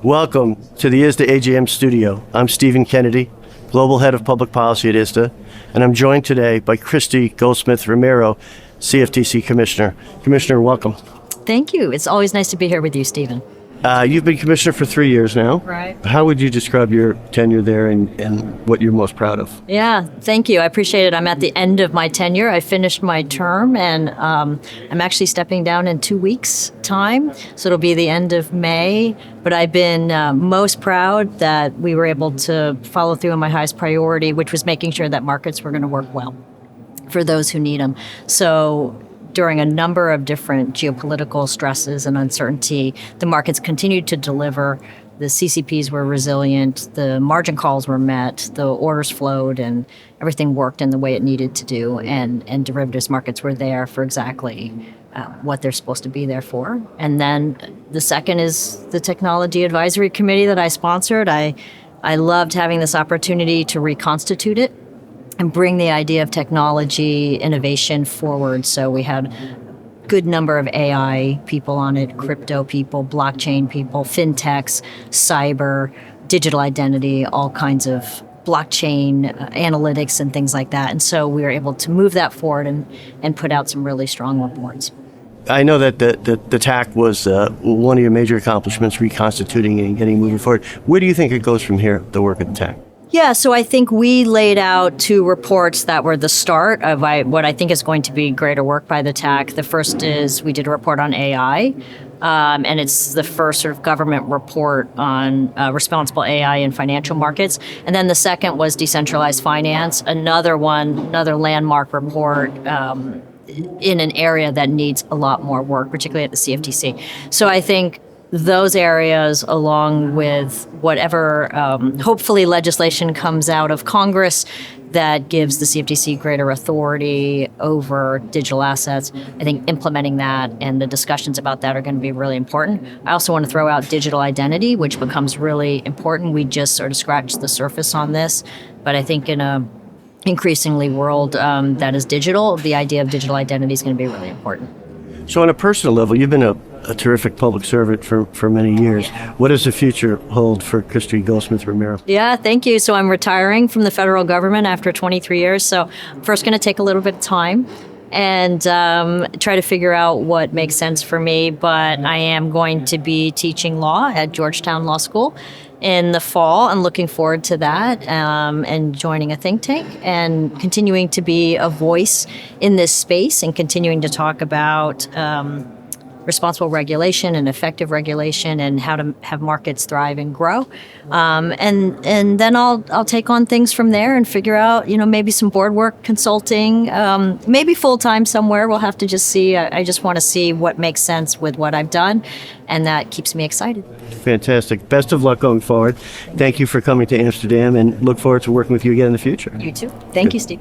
Welcome to the ISDA AGM studio. I'm Stephen Kennedy, Global Head of Public Policy at ISDA, and I'm joined today by Christy Goldsmith Romero, CFTC Commissioner. Commissioner, welcome. Thank you. It's always nice to be here with you, Stephen. You've been Commissioner for 3 years now. Right. How would you describe your tenure there and what you're most proud of? Yeah, thank you. I appreciate it. I'm at the end of my tenure. I finished my term, and I'm actually stepping down in 2 weeks' time. So it'll be the end of May. But I've been most proud that we were able to follow through on my highest priority, which was making sure that markets were going to work well for those who need them. So during a number of different geopolitical stresses and uncertainty, the markets continued to deliver. The CCPs were resilient, the margin calls were met, the orders flowed, and everything worked in the way it needed to do. And derivatives markets were there for exactly what they're supposed to be there for. And then the second is the Technology Advisory Committee that I sponsored. I loved having this opportunity to reconstitute it and bring the idea of technology innovation forward. So we had a good number of AI people on it, crypto people, blockchain people, fintechs, cyber, digital identity, all kinds of blockchain analytics and things like that. And so we were able to move that forward and put out some really strong reports. I know that the TAC was one of your major accomplishments, reconstituting and getting moving forward. Where do you think it goes from here, the work of the TAC? Yeah, so I think we laid out 2 reports that were the start of what I think is going to be greater work by the TAC. The first is we did a report on AI, and it's the first sort of government report on responsible AI in financial markets. And then the second was decentralized finance, another landmark report in an area that needs a lot more work, particularly at the CFTC. So I think those areas, along with whatever hopefully legislation comes out of Congress that gives the CFTC greater authority over digital assets, I think implementing that and the discussions about that are going to be really important. I also want to throw out digital identity, which becomes really important. We just sort of scratched the surface on this, but I think in a increasingly world that is digital, the idea of digital identity is going to be really important. So on a personal level, you've been a terrific public servant for many years. What does the future hold for Christy Goldsmith Romero? Yeah, thank you. So I'm retiring from the federal government after 23 years. So I'm first going to take a little bit of time and try to figure out what makes sense for me. But I am going to be teaching law at Georgetown Law School in the fall. I'm looking forward to that and joining a think tank and continuing to be a voice in this space and continuing to talk about responsible regulation and effective regulation and how to have markets thrive and grow. And then I'll take on things from there and figure out, maybe some board work, consulting, maybe full-time somewhere. We'll have to just see. I just want to see what makes sense with what I've done, and that keeps me excited. Fantastic. Best of luck going forward. Thank you for coming to Amsterdam, and look forward to working with you again in the future. You too. Thank you, Steve.